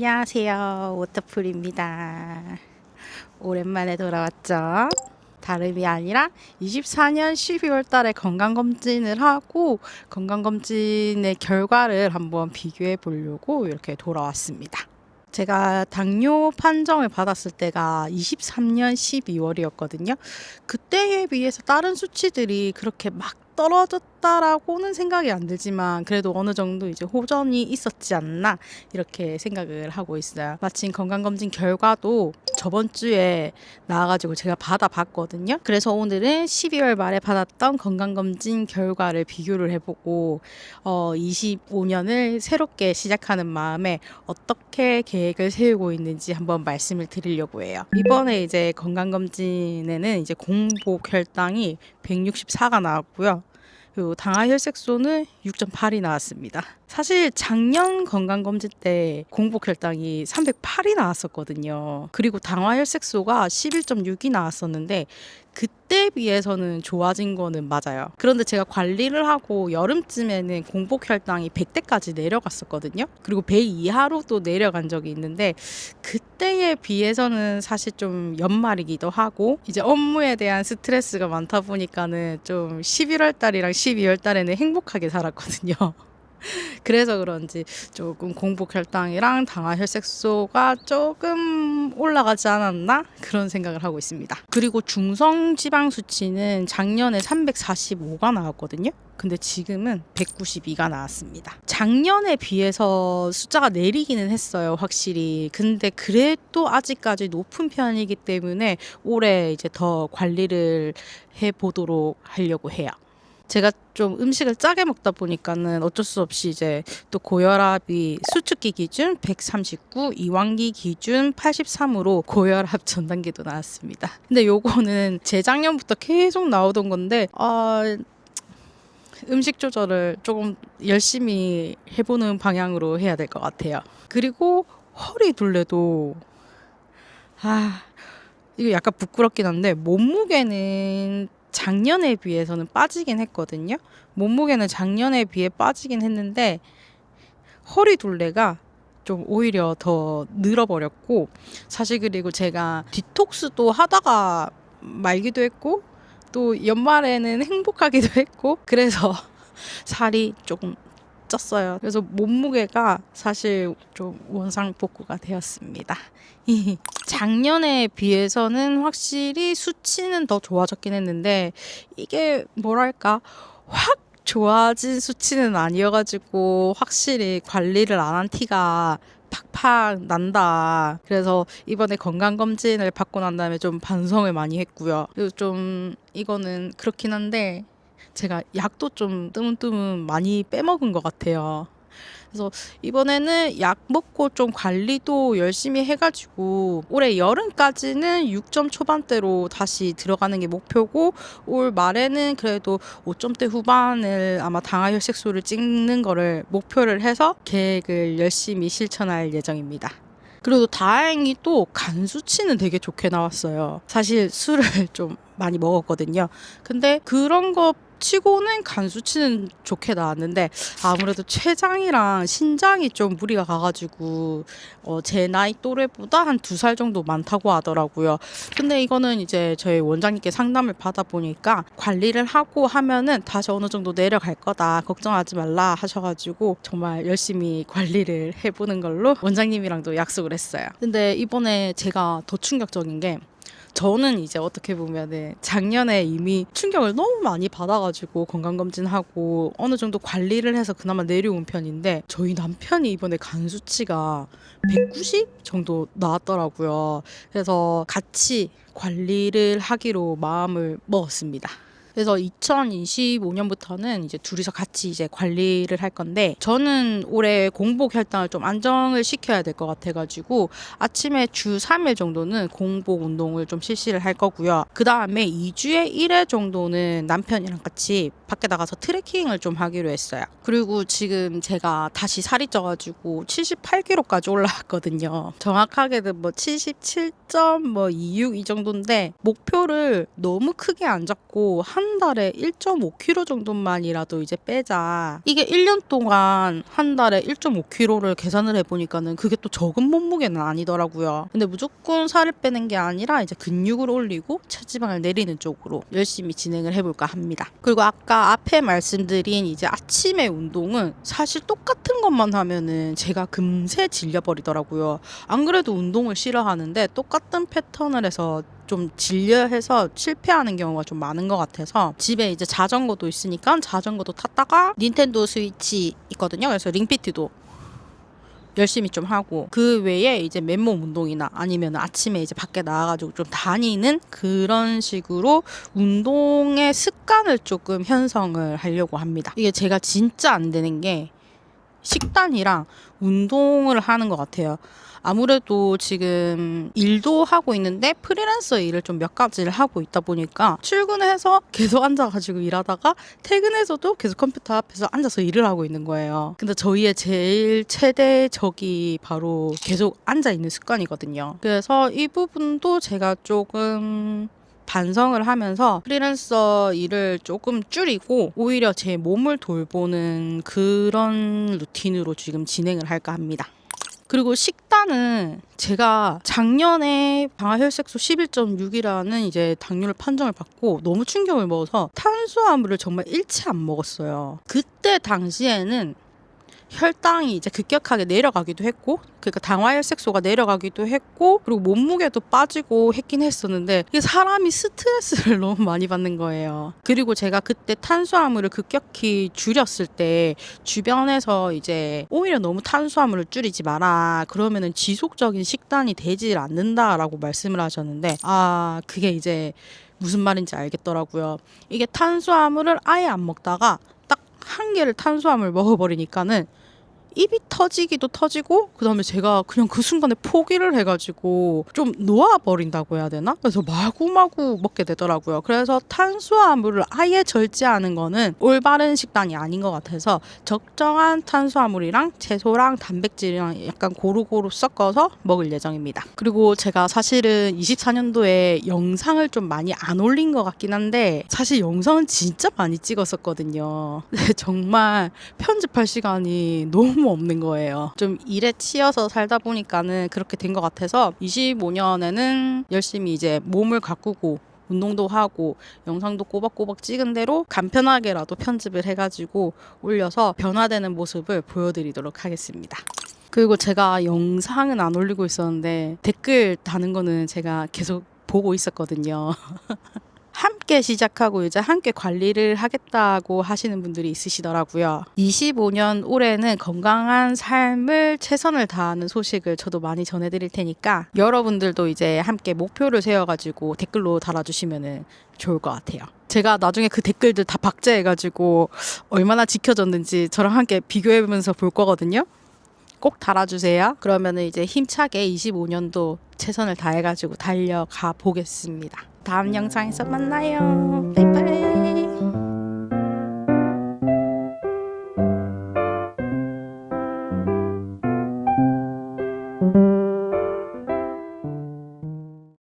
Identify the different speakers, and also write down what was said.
Speaker 1: 안녕하세요. 워터풀입니다. 오랜만에 돌아왔죠. 다름이 아니라 24년 12월 달에 건강검진을 하고 건강검진의 결과를 한번 비교해 보려고 이렇게 돌아왔습니다. 제가 당뇨 판정을 받았을 때가 23년 12월이었거든요. 그때에 비해서 다른 수치들이 그렇게 막 떨어졌다라고는 생각이 안 들지만 그래도 어느 정도 이제 호전이 있었지 않나 이렇게 생각을 하고 있어요. 마침 건강검진 결과도 저번 주에 나와가지고 제가 받아봤거든요. 그래서 오늘은 12월 말에 받았던 건강검진 결과를 비교를 해보고 25년을 새롭게 시작하는 마음에 어떻게 계획을 세우고 있는지 한번 말씀을 드리려고 해요. 이번에 이제 건강검진에는 이제 공복 혈당이 164가 나왔고요. 그리고 당화혈색소는 6.8이 나왔습니다. 사실 작년 건강검진 때 공복 혈당이 308이 나왔었거든요. 그리고 당화혈색소가 11.6이 나왔었는데 그때 비해서는 좋아진 거는 맞아요. 그런데 제가 관리를 하고 여름쯤에는 공복 혈당이 100대까지 내려갔었거든요. 그리고 100 이하로 또 내려간 적이 있는데 그때에 비해서는 사실 좀 연말이기도 하고 이제 업무에 대한 스트레스가 많다 보니까는 좀 11월 달이랑 12월 달에는 행복하게 살았거든요. 그래서 그런지 조금 공복 혈당이랑 당화 혈색소가 조금 올라가지 않았나 그런 생각을 하고 있습니다. 그리고 중성 지방 수치는 작년에 345가 나왔거든요. 근데 지금은 192가 나왔습니다. 작년에 비해서 숫자가 내리기는 했어요, 확실히. 근데 그래도 아직까지 높은 편이기 때문에 올해 이제 더 관리를 해보도록 하려고 해요. 제가 좀 음식을 짜게 먹다 보니까는 어쩔 수 없이 이제 또 고혈압이 수축기 기준 139, 이완기 기준 83으로 고혈압 전 단계도 나왔습니다. 근데 요거는 재작년부터 계속 나오던 건데 음식 조절을 조금 열심히 해보는 방향으로 해야 될 것 같아요. 그리고 허리 둘레도 이거 약간 부끄럽긴 한데 몸무게는 작년에 비해서는 빠지긴 했거든요. 몸무게는 작년에 비해 빠지긴 했는데 허리 둘레가 좀 오히려 더 늘어버렸고 사실 그리고 제가 디톡스도 하다가 말기도 했고 또 연말에는 행복하기도 했고 그래서 살이 조금 쪘어요. 그래서 몸무게가 사실 좀 원상복구가 되었습니다. 작년에 비해서는 확실히 수치는 더 좋아졌긴 했는데 이게 뭐랄까 확 좋아진 수치는 아니어가지고 확실히 관리를 안 한 티가 팍팍 난다. 그래서 이번에 건강검진을 받고 난 다음에 좀 반성을 많이 했고요. 그리고 좀 이거는 그렇긴 한데 제가 약도 좀 뜨문뜨문 많이 빼먹은 것 같아요. 그래서 이번에는 약 먹고 좀 관리도 열심히 해가지고 올해 여름까지는 6점 초반대로 다시 들어가는 게 목표고 올 말에는 그래도 5점대 후반을 아마 당화혈색소를 찍는 거를 목표를 해서 계획을 열심히 실천할 예정입니다. 그리고 다행히 또 간 수치는 되게 좋게 나왔어요. 사실 술을 좀 많이 먹었거든요. 근데 그런 거 치고는 간 수치는 좋게 나왔는데 아무래도 췌장이랑 신장이 좀 무리가 가가지고 제 나이 또래보다 한 2살 정도 많다고 하더라고요. 근데 이거는 이제 저희 원장님께 상담을 받아보니까 관리를 하고 하면은 다시 어느 정도 내려갈 거다 걱정하지 말라 하셔가지고 정말 열심히 관리를 해보는 걸로 원장님이랑도 약속을 했어요. 근데 이번에 제가 더 충격적인 게 저는 이제 어떻게 보면은 작년에 이미 충격을 너무 많이 받아가지고 건강검진하고 어느 정도 관리를 해서 그나마 내려온 편인데 저희 남편이 이번에 간 수치가 190 정도 나왔더라고요. 그래서 같이 관리를 하기로 마음을 먹었습니다. 그래서 2025년부터는 이제 둘이서 같이 이제 관리를 할 건데 저는 올해 공복 혈당을 좀 안정을 시켜야 될 것 같아가지고 아침에 주 3일 정도는 공복 운동을 좀 실시를 할 거고요. 그 다음에 2주에 1회 정도는 남편이랑 같이 밖에 나가서 트레킹을 좀 하기로 했어요. 그리고 지금 제가 다시 살이 쪄가지고 78kg까지 올라왔거든요. 정확하게는 뭐 77.26 이 정도인데 목표를 너무 크게 안 잡고 한 달에 1.5kg 정도만이라도 이제 빼자. 이게 1년 동안 한 달에 1.5kg를 계산을 해보니까는 그게 또 적은 몸무게는 아니더라고요. 근데 무조건 살을 빼는 게 아니라 이제 근육을 올리고 체지방을 내리는 쪽으로 열심히 진행을 해볼까 합니다. 그리고 아까 앞에 말씀드린 이제 아침에 운동은 사실 똑같은 것만 하면은 제가 금세 질려버리더라고요. 안 그래도 운동을 싫어하는데 똑같은 패턴을 해서 좀 질려해서 실패하는 경우가 좀 많은 것 같아서 집에 이제 자전거도 있으니까 자전거도 탔다가 닌텐도 스위치 있거든요. 그래서 링피트도 열심히 좀 하고 그 외에 이제 맨몸 운동이나 아니면 아침에 이제 밖에 나가가지고 좀 다니는 그런 식으로 운동의 습관을 조금 형성을 하려고 합니다. 이게 제가 진짜 안 되는 게 식단이랑 운동을 하는 것 같아요. 아무래도 지금 일도 하고 있는데 프리랜서 일을 좀 몇 가지를 하고 있다 보니까 출근해서 계속 앉아가지고 일하다가 퇴근해서도 계속 컴퓨터 앞에서 앉아서 일을 하고 있는 거예요. 근데 저희의 제일 최대 적이 바로 계속 앉아있는 습관이거든요. 그래서 이 부분도 제가 조금 반성을 하면서 프리랜서 일을 조금 줄이고 오히려 제 몸을 돌보는 그런 루틴으로 지금 진행을 할까 합니다. 그리고 식단은 제가 작년에 방아혈색소 11.6이라는 이제 당뇨를 판정을 받고 너무 충격을 먹어서 탄수화물을 정말 일체 안 먹었어요. 그때 당시에는 혈당이 이제 급격하게 내려가기도 했고, 그러니까 당화혈색소가 내려가기도 했고, 그리고 몸무게도 빠지고 했긴 했었는데 이게 사람이 스트레스를 너무 많이 받는 거예요. 그리고 제가 그때 탄수화물을 급격히 줄였을 때 주변에서 이제 오히려 너무 탄수화물을 줄이지 마라, 그러면은 지속적인 식단이 되질 않는다라고 말씀을 하셨는데, 그게 이제 무슨 말인지 알겠더라고요. 이게 탄수화물을 아예 안 먹다가 딱 한 개를 탄수화물 먹어버리니까는 입이 터지기도 터지고, 그 다음에 제가 그냥 그 순간에 포기를 해가지고 좀 놓아버린다고 해야 되나? 그래서 마구마구 먹게 되더라고요. 그래서 탄수화물을 아예 절제하는 거는 올바른 식단이 아닌 것 같아서 적정한 탄수화물이랑 채소랑 단백질이랑 약간 고루고루 섞어서 먹을 예정입니다. 그리고 제가 사실은 24년도에 영상을 좀 많이 안 올린 것 같긴 한데 사실 영상은 진짜 많이 찍었었거든요. 정말 편집할 시간이 너무 없는 거예요. 좀 일에 치여서 살다 보니까는 그렇게 된 것 같아서 25년에는 열심히 이제 몸을 가꾸고 운동도 하고 영상도 꼬박꼬박 찍은 대로 간편하게라도 편집을 해가지고 올려서 변화되는 모습을 보여드리도록 하겠습니다. 그리고 제가 영상은 안 올리고 있었는데 댓글 다는 거는 제가 계속 보고 있었거든요. 함께 시작하고 이제 함께 관리를 하겠다고 하시는 분들이 있으시더라고요. 25년 올해는 건강한 삶을 최선을 다하는 소식을 저도 많이 전해드릴 테니까 여러분들도 이제 함께 목표를 세워가지고 댓글로 달아주시면 좋을 것 같아요. 제가 나중에 그 댓글들 다 박제해가지고 얼마나 지켜졌는지 저랑 함께 비교해보면서 볼 거거든요. 꼭 달아주세요. 그러면은 이제 힘차게 25년도 최선을 다해가지고 달려가 보겠습니다. 다음 영상에서 만나요. 바이바이.